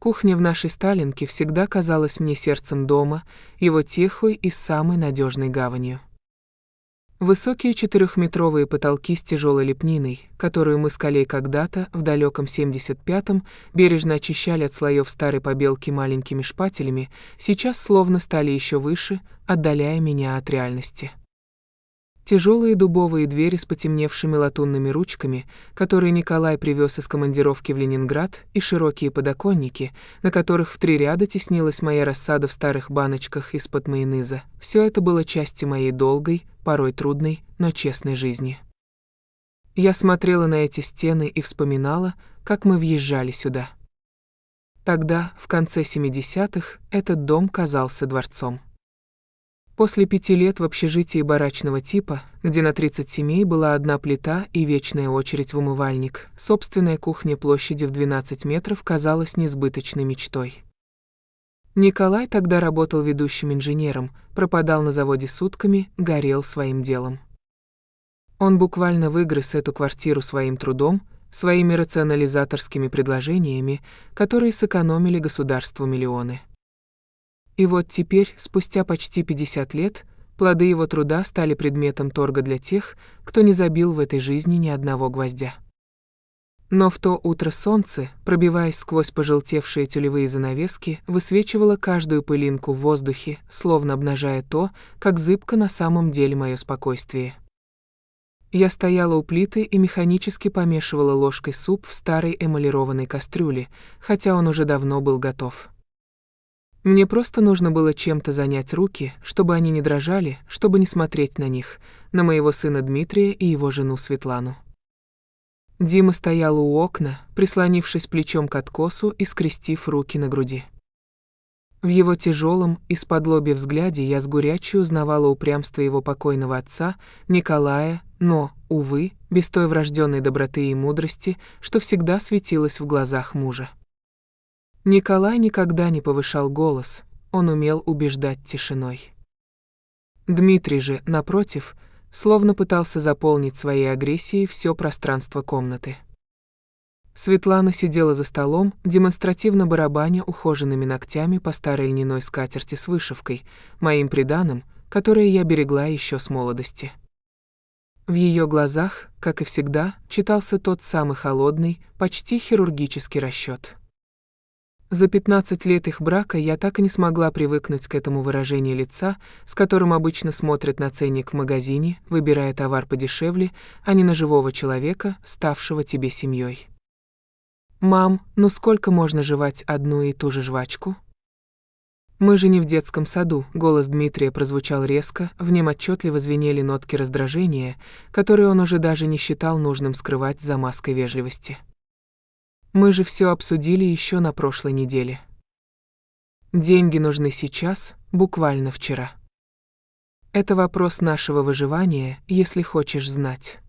Кухня в нашей Сталинке всегда казалась мне сердцем дома, его тихой и самой надежной гаванью. Высокие 4-метровые потолки с тяжелой лепниной, которую мы с Колей когда-то, в далеком 75-м, бережно очищали от слоев старой побелки маленькими шпателями, сейчас словно стали еще выше, отдаляя меня от реальности. Тяжелые дубовые двери с потемневшими латунными ручками, которые Николай привез из командировки в Ленинград, и широкие подоконники, на которых в 3 ряда теснилась моя рассада в старых баночках из-под майонеза. Все это было частью моей долгой, порой трудной, но честной жизни. Я смотрела на эти стены и вспоминала, как мы въезжали сюда. Тогда, в конце 70-х, этот дом казался дворцом. После 5 лет в общежитии барачного типа, где на 30 семей была одна плита и вечная очередь в умывальник, собственная кухня площадью в 12 метров казалась несбыточной мечтой. Николай тогда работал ведущим инженером, пропадал на заводе сутками, горел своим делом. Он буквально выгрыз эту квартиру своим трудом, своими рационализаторскими предложениями, которые сэкономили государству миллионы. И вот теперь, спустя почти 50 лет, плоды его труда стали предметом торга для тех, кто не забил в этой жизни ни одного гвоздя. Но в то утро солнце, пробиваясь сквозь пожелтевшие тюлевые занавески, высвечивало каждую пылинку в воздухе, словно обнажая то, как зыбко на самом деле мое спокойствие. Я стояла у плиты и механически помешивала ложкой суп в старой эмалированной кастрюле, хотя он уже давно был готов. Мне просто нужно было чем-то занять руки, чтобы они не дрожали, чтобы не смотреть на них, на моего сына Дмитрия и его жену Светлану. Дима стоял у окна, прислонившись плечом к откосу и скрестив руки на груди. В его тяжелом, исподлобья взгляде я с горячей узнавала упрямство его покойного отца, Николая, но, увы, без той врожденной доброты и мудрости, что всегда светилась в глазах мужа. Николай никогда не повышал голос, он умел убеждать тишиной. Дмитрий же, напротив, словно пытался заполнить своей агрессией все пространство комнаты. Светлана сидела за столом, демонстративно барабаня ухоженными ногтями по старой льняной скатерти с вышивкой, моим приданым, которое я берегла еще с молодости. В ее глазах, как и всегда, читался тот самый холодный, почти хирургический расчет. За 15 лет их брака я так и не смогла привыкнуть к этому выражению лица, с которым обычно смотрят на ценник в магазине, выбирая товар подешевле, а не на живого человека, ставшего тебе семьей. «Мам, ну сколько можно жевать одну и ту же жвачку?» «Мы же не в детском саду», — голос Дмитрия прозвучал резко, в нем отчетливо звенели нотки раздражения, которые он уже даже не считал нужным скрывать за маской вежливости. Мы же все обсудили еще на прошлой неделе. Деньги нужны сейчас, буквально вчера. Это вопрос нашего выживания, если хочешь знать.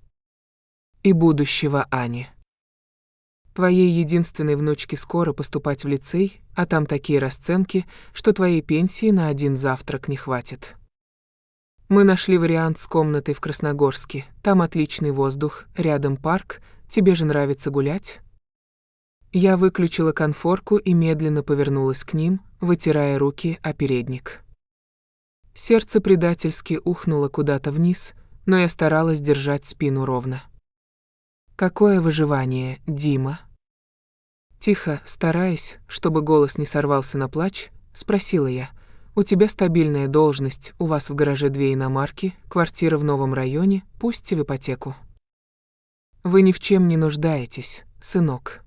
И будущего Ани. Твоей единственной внучке скоро поступать в лицей, а там такие расценки, что твоей пенсии на один завтрак не хватит. Мы нашли вариант с комнатой в Красногорске, там отличный воздух, рядом парк, тебе же нравится гулять? Я выключила конфорку и медленно повернулась к ним, вытирая руки о передник. Сердце предательски ухнуло куда-то вниз, но я старалась держать спину ровно. «Какое выживание, Дима?» Тихо, стараясь, чтобы голос не сорвался на плач, спросила я. «У тебя стабильная должность, у вас в гараже 2 иномарки, квартира в новом районе, пусть и в ипотеку. Вы ни в чем не нуждаетесь, сынок.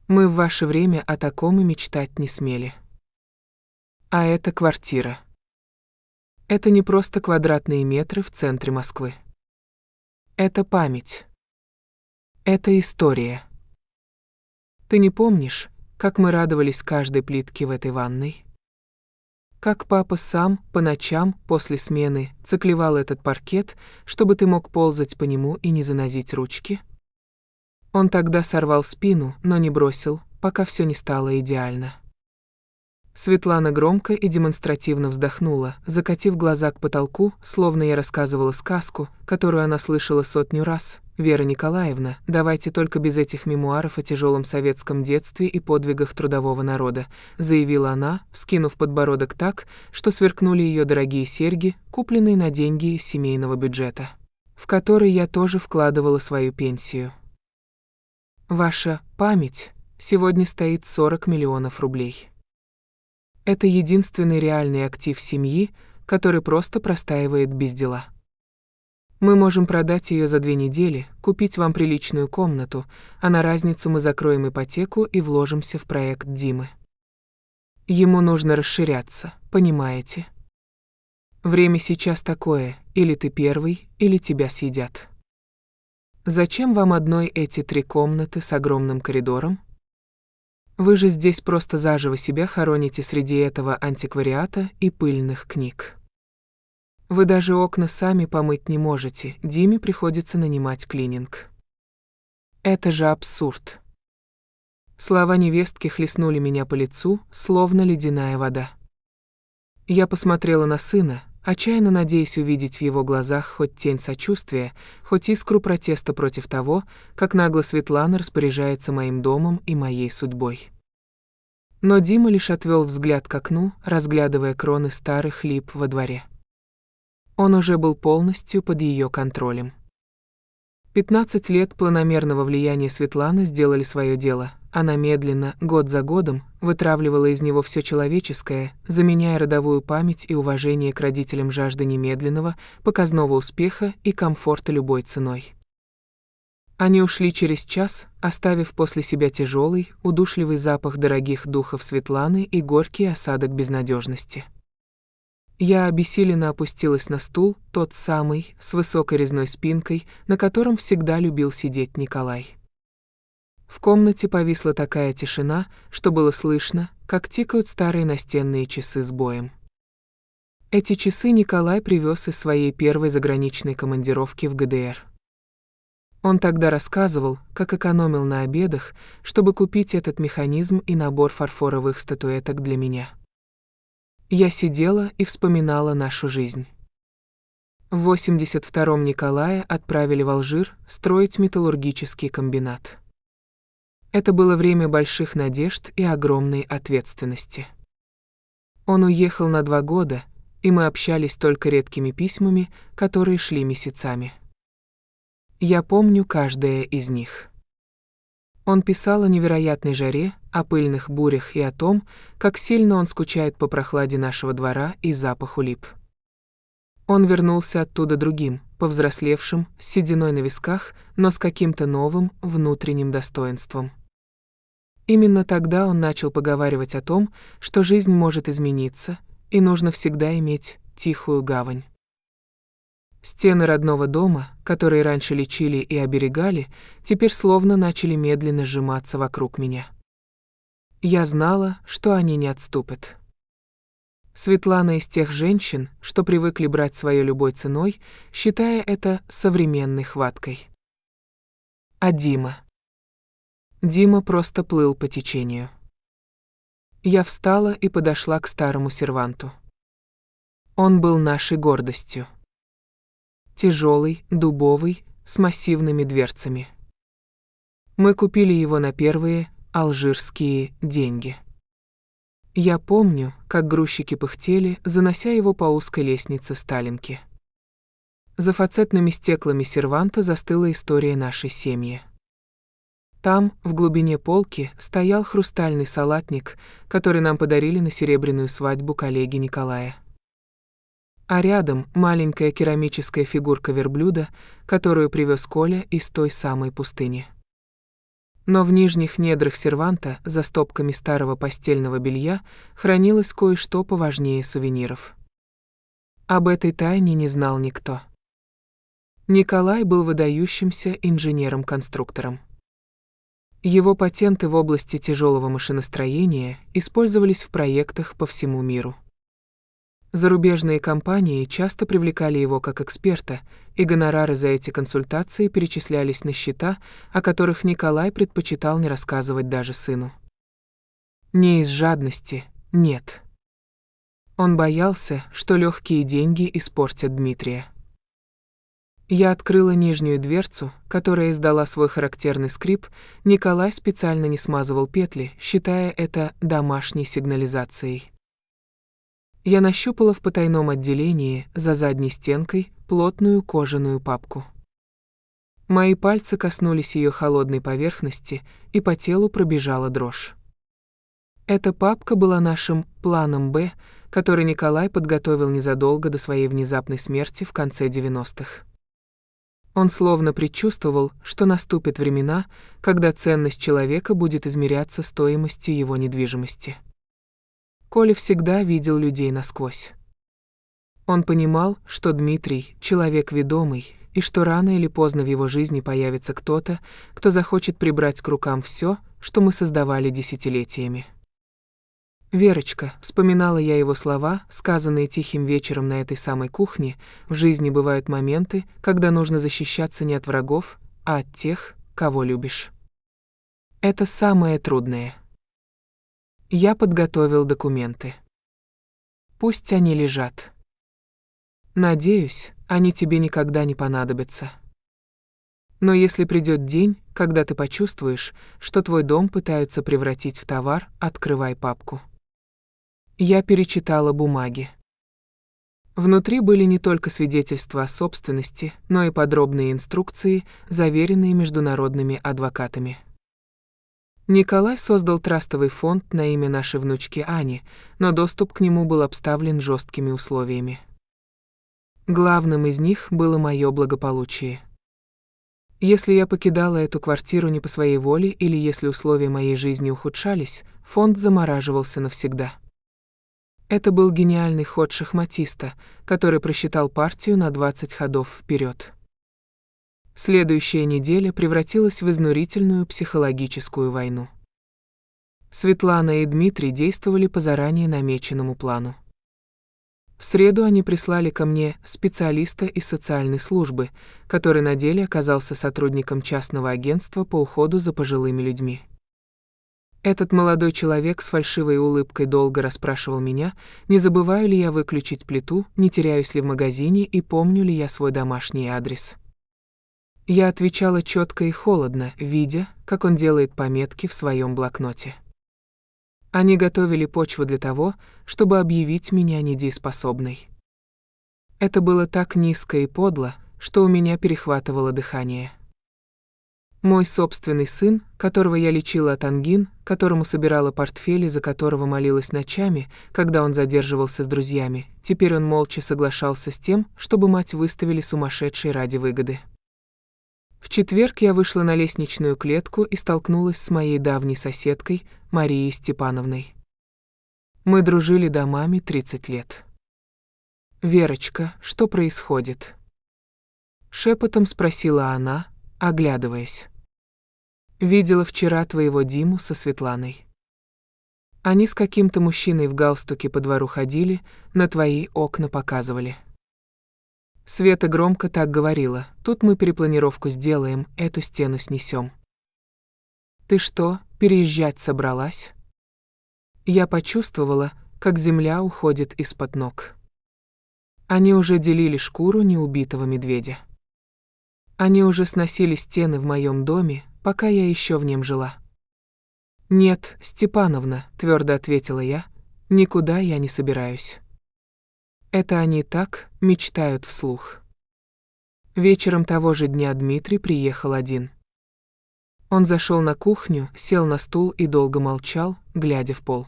Мы в ваше время о таком и мечтать не смели. А это квартира. Это не просто квадратные метры в центре Москвы. Это память. Это история. Ты не помнишь, как мы радовались каждой плитке в этой ванной? Как папа сам, по ночам, после смены, циклевал этот паркет, чтобы ты мог ползать по нему и не занозить ручки? Он тогда сорвал спину, но не бросил, пока все не стало идеально. Светлана громко и демонстративно вздохнула, закатив глаза к потолку, словно я рассказывала сказку, которую она слышала 100 раз, Вера Николаевна, давайте только без этих мемуаров о тяжелом советском детстве и подвигах трудового народа», заявила она, вскинув подбородок так, что сверкнули ее дорогие серьги, купленные на деньги из семейного бюджета, в который я тоже вкладывала свою пенсию. «Ваша память сегодня стоит 40 миллионов рублей. Это единственный реальный актив семьи, который просто простаивает без дела. Мы можем продать ее за 2 недели, купить вам приличную комнату, а на разницу мы закроем ипотеку и вложимся в проект Димы. Ему нужно расширяться, понимаете? Время сейчас такое, или ты первый, или тебя съедят. Зачем вам одной эти 3 комнаты с огромным коридором? Вы же здесь просто заживо себя хороните среди этого антиквариата и пыльных книг. Вы даже окна сами помыть не можете, Диме приходится нанимать клининг. Это же абсурд. Слова невестки хлестнули меня по лицу, словно ледяная вода. Я посмотрела на сына, отчаянно надеясь увидеть в его глазах хоть тень сочувствия, хоть искру протеста против того, как нагло Светлана распоряжается моим домом и моей судьбой. Но Дима лишь отвел взгляд к окну, разглядывая кроны старых лип во дворе. Он уже был полностью под ее контролем. 15 лет планомерного влияния Светланы сделали свое дело. Она медленно, год за годом, вытравливала из него все человеческое, заменяя родовую память и уважение к родителям жажды немедленного, показного успеха и комфорта любой ценой. Они ушли через час, оставив после себя тяжелый, удушливый запах дорогих духов Светланы и горький осадок безнадежности. Я обессиленно опустилась на стул, тот самый, с высокой резной спинкой, на котором всегда любил сидеть Николай. В комнате повисла такая тишина, что было слышно, как тикают старые настенные часы с боем. Эти часы Николай привез из своей первой заграничной командировки в ГДР. Он тогда рассказывал, как экономил на обедах, чтобы купить этот механизм и набор фарфоровых статуэток для меня. Я сидела и вспоминала нашу жизнь. В 82-м Николая отправили в Алжир строить металлургический комбинат. Это было время больших надежд и огромной ответственности. Он уехал на 2 года, и мы общались только редкими письмами, которые шли месяцами. Я помню каждое из них. Он писал о невероятной жаре, о пыльных бурях и о том, как сильно он скучает по прохладе нашего двора и запаху лип. Он вернулся оттуда другим, повзрослевшим, с сединой на висках, но с каким-то новым, внутренним достоинством. Именно тогда он начал поговаривать о том, что жизнь может измениться, и нужно всегда иметь тихую гавань. Стены родного дома, которые раньше лечили и оберегали, теперь словно начали медленно сжиматься вокруг меня. Я знала, что они не отступят. Светлана из тех женщин, что привыкли брать свое любой ценой, считая это современной хваткой. А Дима? Дима просто плыл по течению. Я встала и подошла к старому серванту. Он был нашей гордостью. Тяжелый, дубовый, с массивными дверцами. Мы купили его на первые алжирские деньги. Я помню, как грузчики пыхтели, занося его по узкой лестнице Сталинки. За фацетными стеклами серванта застыла история нашей семьи. Там, в глубине полки, стоял хрустальный салатник, который нам подарили на серебряную свадьбу коллеги Николая. А рядом маленькая керамическая фигурка верблюда, которую привез Коля из той самой пустыни. Но в нижних недрах серванта, за стопками старого постельного белья, хранилось кое-что поважнее сувениров. Об этой тайне не знал никто. Николай был выдающимся инженером-конструктором. Его патенты в области тяжелого машиностроения использовались в проектах по всему миру. Зарубежные компании часто привлекали его как эксперта, и гонорары за эти консультации перечислялись на счета, о которых Николай предпочитал не рассказывать даже сыну. Не из жадности, нет. Он боялся, что легкие деньги испортят Дмитрия. Я открыла нижнюю дверцу, которая издала свой характерный скрип. Николай специально не смазывал петли, считая это домашней сигнализацией. Я нащупала в потайном отделении, за задней стенкой, плотную кожаную папку. Мои пальцы коснулись ее холодной поверхности, и по телу пробежала дрожь. Эта папка была нашим планом «Б», который Николай подготовил незадолго до своей внезапной смерти в конце 90-х. Он словно предчувствовал, что наступят времена, когда ценность человека будет измеряться стоимостью его недвижимости. Коля всегда видел людей насквозь. Он понимал, что Дмитрий – человек ведомый, и что рано или поздно в его жизни появится кто-то, кто захочет прибрать к рукам все, что мы создавали десятилетиями. «Верочка», — вспоминала я его слова, сказанные тихим вечером на этой самой кухне, в жизни бывают моменты, когда нужно защищаться не от врагов, а от тех, кого любишь. Это самое трудное. Я подготовил документы. Пусть они лежат. Надеюсь, они тебе никогда не понадобятся. Но если придет день, когда ты почувствуешь, что твой дом пытаются превратить в товар, открывай папку. Я перечитала бумаги. Внутри были не только свидетельства о собственности, но и подробные инструкции, заверенные международными адвокатами. Николай создал трастовый фонд на имя нашей внучки Ани, но доступ к нему был обставлен жесткими условиями. Главным из них было мое благополучие. Если я покидала эту квартиру не по своей воле или если условия моей жизни ухудшались, фонд замораживался навсегда. Это был гениальный ход шахматиста, который просчитал партию на 20 ходов вперед. Следующая неделя превратилась в изнурительную психологическую войну. Светлана и Дмитрий действовали по заранее намеченному плану. В среду они прислали ко мне специалиста из социальной службы, который на деле оказался сотрудником частного агентства по уходу за пожилыми людьми. Этот молодой человек с фальшивой улыбкой долго расспрашивал меня, не забываю ли я выключить плиту, не теряюсь ли в магазине и помню ли я свой домашний адрес. Я отвечала четко и холодно, видя, как он делает пометки в своем блокноте. Они готовили почву для того, чтобы объявить меня недееспособной. Это было так низко и подло, что у меня перехватывало дыхание. Мой собственный сын, которого я лечила от ангин, которому собирала портфели, за которого молилась ночами, когда он задерживался с друзьями, теперь он молча соглашался с тем, чтобы мать выставили сумасшедшей ради выгоды. В четверг я вышла на лестничную клетку и столкнулась с моей давней соседкой, Марией Степановной. Мы дружили домами 30 лет. «Верочка, что происходит?» Шепотом спросила она, оглядываясь. «Видела вчера твоего Диму со Светланой. Они с каким-то мужчиной в галстуке по двору ходили, на твои окна показывали». Света громко так говорила: «Тут мы перепланировку сделаем, эту стену снесем». «Ты что, переезжать собралась?» Я почувствовала, как земля уходит из-под ног. Они уже делили шкуру неубитого медведя. Они уже сносили стены в моем доме, пока я еще в нем жила. «Нет, Степановна», — твердо ответила я, — «никуда я не собираюсь». Это они так мечтают вслух. Вечером того же дня Дмитрий приехал один. Он зашел на кухню, сел на стул и долго молчал, глядя в пол.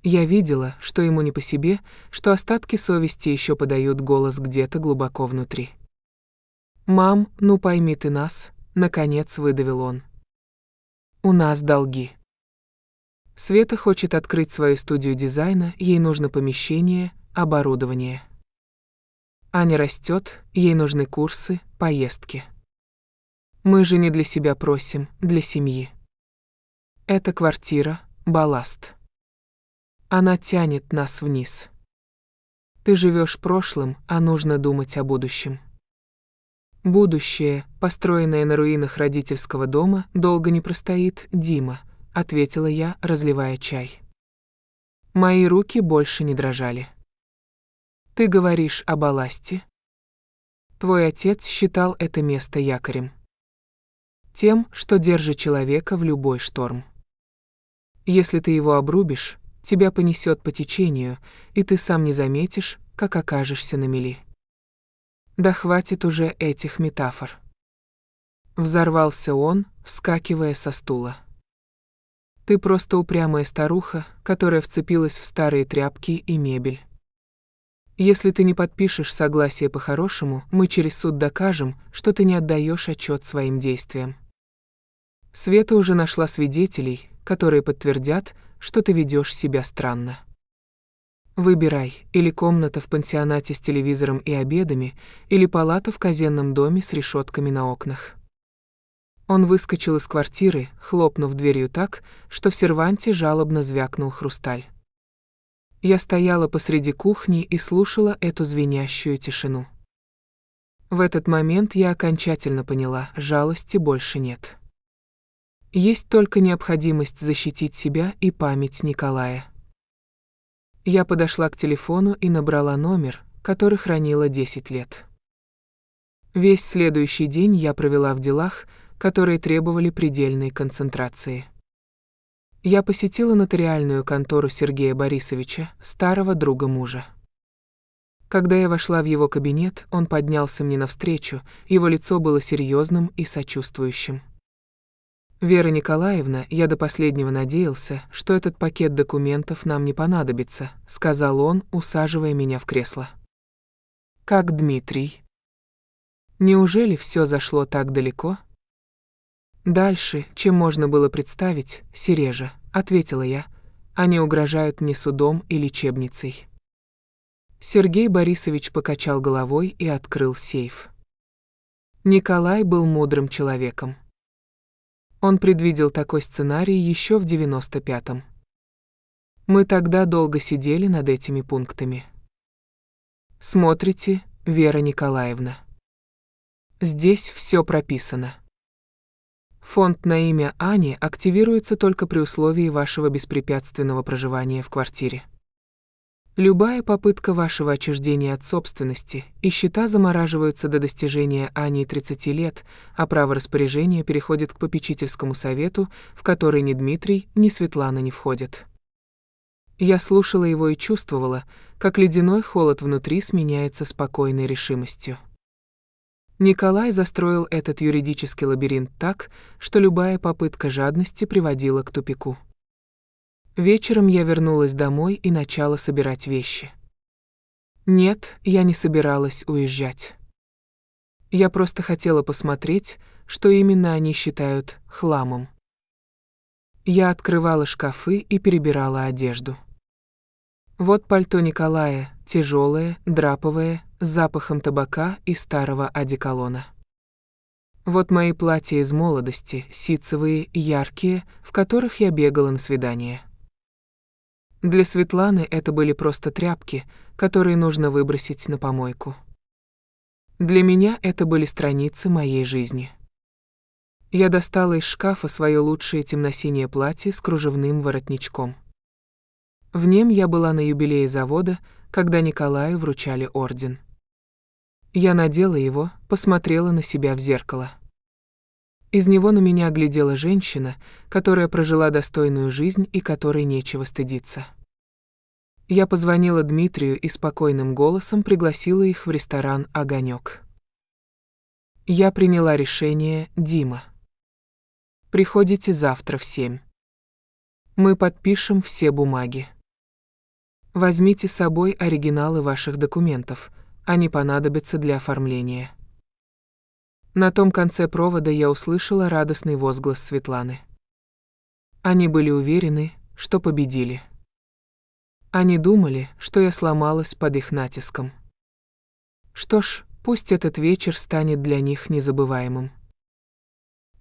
Я видела, что ему не по себе, что остатки совести еще подают голос где-то глубоко внутри. «Мам, ну пойми ты нас», — наконец выдавил он. «У нас долги. Света хочет открыть свою студию дизайна, ей нужно помещение, оборудование. Аня растет, ей нужны курсы, поездки. Мы же не для себя просим, для семьи. Эта квартира — балласт. Она тянет нас вниз. Ты живешь прошлым, а нужно думать о будущем. Будущее, построенное на руинах родительского дома, долго не простоит, Дима», — ответила я, разливая чай. Мои руки больше не дрожали. «Ты говоришь о балласте?» Твой отец считал это место якорем. Тем, что держит человека в любой шторм. Если ты его обрубишь, тебя понесет по течению, и ты сам не заметишь, как окажешься на мели. Да хватит уже этих метафор. Взорвался он, вскакивая со стула. Ты просто упрямая старуха, которая вцепилась в старые тряпки и мебель. Если ты не подпишешь согласие по-хорошему, мы через суд докажем, что ты не отдаешь отчет своим действиям. Света уже нашла свидетелей, которые подтвердят, что ты ведешь себя странно. Выбирай, или комната в пансионате с телевизором и обедами, или палата в казенном доме с решетками на окнах. Он выскочил из квартиры, хлопнув дверью так, что в серванте жалобно звякнул хрусталь. Я стояла посреди кухни и слушала эту звенящую тишину. В этот момент я окончательно поняла, жалости больше нет. Есть только необходимость защитить себя и память Николая. Я подошла к телефону и набрала номер, который хранила 10 лет. Весь следующий день я провела в делах, которые требовали предельной концентрации. Я посетила нотариальную контору Сергея Борисовича, старого друга мужа. Когда я вошла в его кабинет, он поднялся мне навстречу, его лицо было серьезным и сочувствующим. «Вера Николаевна, я до последнего надеялся, что этот пакет документов нам не понадобится», — сказал он, усаживая меня в кресло. «Как Дмитрий? Неужели все зашло так далеко?» «Дальше, чем можно было представить, Сережа», — ответила я. «Они угрожают мне судом и лечебницей». Сергей Борисович покачал головой и открыл сейф. Николай был мудрым человеком. Он предвидел такой сценарий еще в 95-м. Мы тогда долго сидели над этими пунктами. Смотрите, Вера Николаевна. Здесь все прописано. Фонд на имя Ани активируется только при условии вашего беспрепятственного проживания в квартире. Любая попытка вашего отчуждения от собственности и счета замораживаются до достижения Ани 30 лет, а право распоряжения переходит к попечительскому совету, в который ни Дмитрий, ни Светлана не входят. Я слушала его и чувствовала, как ледяной холод внутри сменяется спокойной решимостью. Николай застроил этот юридический лабиринт так, что любая попытка жадности приводила к тупику. Вечером я вернулась домой и начала собирать вещи. Нет, я не собиралась уезжать. Я просто хотела посмотреть, что именно они считают хламом. Я открывала шкафы и перебирала одежду. Вот пальто Николая, тяжелое, драповое, с запахом табака и старого одеколона. Вот мои платья из молодости, ситцевые, яркие, в которых я бегала на свидания. Для Светланы это были просто тряпки, которые нужно выбросить на помойку. Для меня это были страницы моей жизни. Я достала из шкафа свое лучшее темно-синее платье с кружевным воротничком. В нем я была на юбилее завода, когда Николаю вручали орден. Я надела его, посмотрела на себя в зеркало. Из него на меня глядела женщина, которая прожила достойную жизнь и которой нечего стыдиться. Я позвонила Дмитрию и спокойным голосом пригласила их в ресторан «Огонек». Я приняла решение, Дима. Приходите завтра в 7. Мы подпишем все бумаги. Возьмите с собой оригиналы ваших документов, они понадобятся для оформления. На том конце провода я услышала радостный возглас Светланы. Они были уверены, что победили. Они думали, что я сломалась под их натиском. Что ж, пусть этот вечер станет для них незабываемым.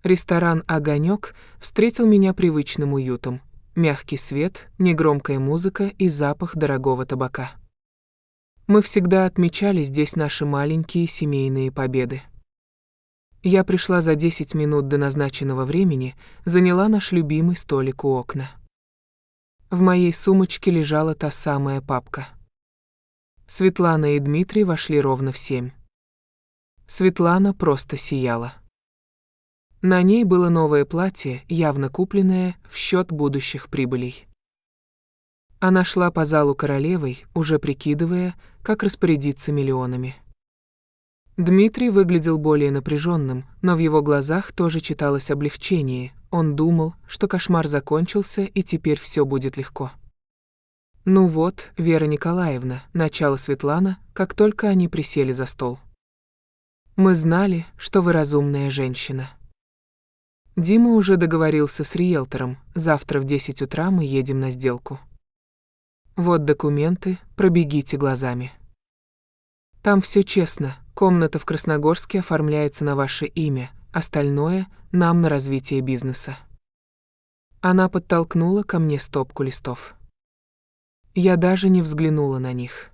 Ресторан «Огонек» встретил меня привычным уютом. Мягкий свет, негромкая музыка и запах дорогого табака. Мы всегда отмечали здесь наши маленькие семейные победы. Я пришла за 10 минут до назначенного времени, заняла наш любимый столик у окна. В моей сумочке лежала та самая папка. Светлана и Дмитрий вошли ровно в 7. Светлана просто сияла. На ней было новое платье, явно купленное в счет будущих прибылей. Она шла по залу королевой, уже прикидывая, как распорядиться миллионами. Дмитрий выглядел более напряженным, но в его глазах тоже читалось облегчение. Он думал, что кошмар закончился и теперь все будет легко. «Ну вот, Вера Николаевна», — начала Светлана, как только они присели за стол. «Мы знали, что вы разумная женщина. Дима уже договорился с риэлтором, завтра в 10 утра мы едем на сделку. Вот документы, пробегите глазами. Там все честно, комната в Красногорске оформляется на ваше имя, остальное — нам на развитие бизнеса». Она подтолкнула ко мне стопку листов. Я даже не взглянула на них.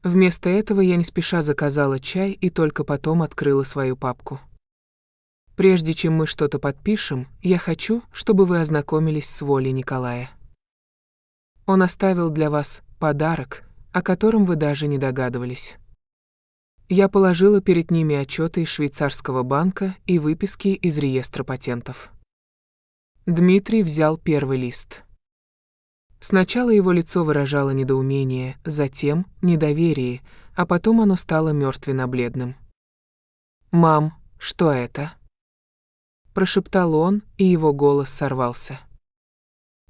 Вместо этого я не спеша заказала чай и только потом открыла свою папку. «Прежде чем мы что-то подпишем, я хочу, чтобы вы ознакомились с волей Николая. Он оставил для вас подарок, о котором вы даже не догадывались». Я положила перед ними отчеты из швейцарского банка и выписки из реестра патентов. Дмитрий взял первый лист. Сначала его лицо выражало недоумение, затем недоверие, а потом оно стало мертвенно-бледным. «Мам, что это?» Прошептал он, и его голос сорвался.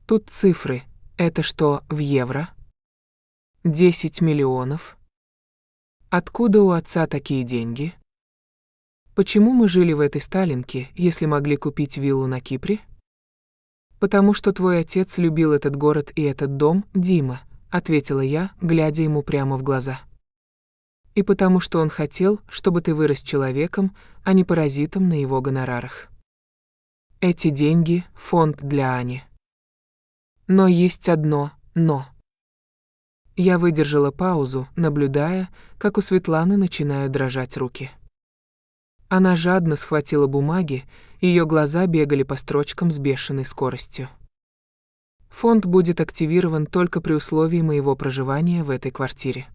«Тут цифры. Это что, в евро? 10 миллионов? Откуда у отца такие деньги? Почему мы жили в этой Сталинке, если могли купить виллу на Кипре?» «Потому что твой отец любил этот город и этот дом, Дима», — ответила я, глядя ему прямо в глаза. «И потому что он хотел, чтобы ты вырос человеком, а не паразитом на его гонорарах. Эти деньги — фонд для Ани. Но есть одно «но». Я выдержала паузу, наблюдая, как у Светланы начинают дрожать руки. Она жадно схватила бумаги, ее глаза бегали по строчкам с бешеной скоростью. «Фонд будет активирован только при условии моего проживания в этой квартире».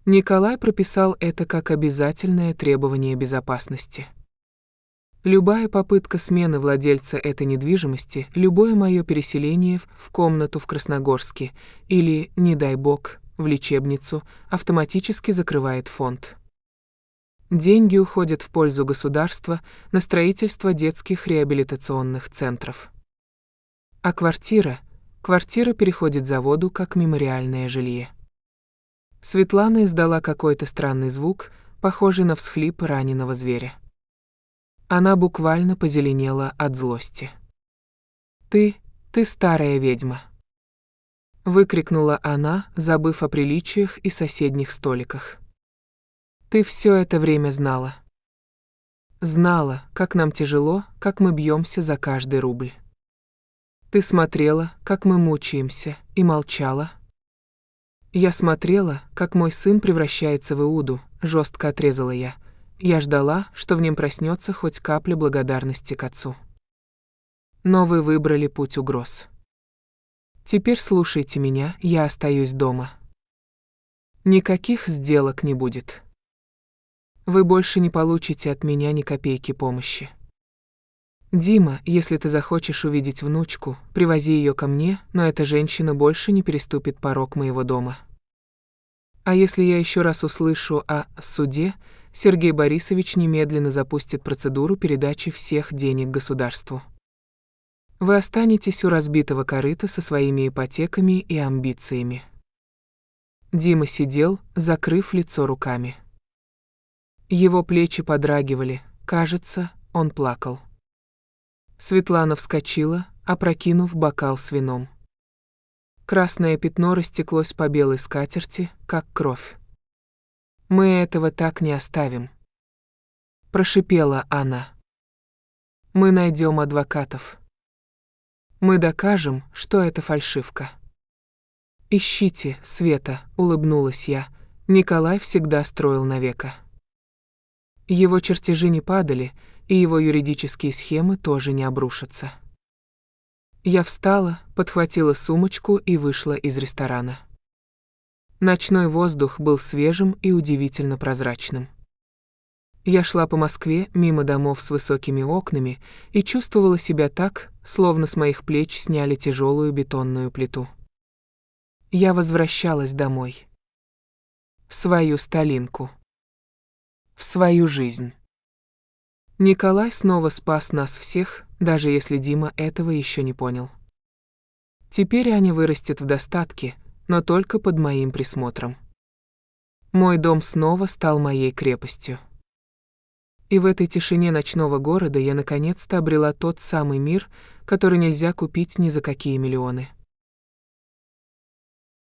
Николай прописал это как обязательное требование безопасности. Любая попытка смены владельца этой недвижимости, любое мое переселение в комнату в Красногорске или, не дай бог, в лечебницу, автоматически закрывает фонд. Деньги уходят в пользу государства на строительство детских реабилитационных центров. А квартира переходит заводу как мемориальное жилье. Светлана издала какой-то странный звук, похожий на всхлип раненого зверя. Она буквально позеленела от злости. Ты старая ведьма!» Выкрикнула она, забыв о приличиях и соседних столиках. «Ты все это время знала. Знала, как нам тяжело, как мы бьемся за каждый рубль. Ты смотрела, как мы мучаемся, и молчала. Я смотрела, как мой сын превращается в Иуду», — жестко отрезала я. Я ждала, что в нем проснется хоть капля благодарности к отцу. Но вы выбрали путь угроз. Теперь слушайте меня, я остаюсь дома. Никаких сделок не будет. Вы больше не получите от меня ни копейки помощи. Дима, если ты захочешь увидеть внучку, привози ее ко мне, но эта женщина больше не переступит порог моего дома. А если я еще раз услышу о суде, Сергей Борисович немедленно запустит процедуру передачи всех денег государству. Вы останетесь у разбитого корыта со своими ипотеками и амбициями». Дима сидел, закрыв лицо руками. Его плечи подрагивали, кажется, он плакал. Светлана вскочила, опрокинув бокал с вином. Красное пятно растеклось по белой скатерти, как кровь. «Мы этого так не оставим», — прошипела она. «Мы найдем адвокатов. Мы докажем, что это фальшивка». «Ищите, Света», — улыбнулась я. Николай всегда строил навека. Его чертежи не падали, и его юридические схемы тоже не обрушатся. Я встала, подхватила сумочку и вышла из ресторана. Ночной воздух был свежим и удивительно прозрачным. Я шла по Москве мимо домов с высокими окнами и чувствовала себя так, словно с моих плеч сняли тяжелую бетонную плиту. Я возвращалась домой. В свою Сталинку. В свою жизнь. Николай снова спас нас всех, даже если Дима этого еще не понял. Теперь Аня вырастет в достатке, но только под моим присмотром. Мой дом снова стал моей крепостью. И в этой тишине ночного города я наконец-то обрела тот самый мир, который нельзя купить ни за какие миллионы.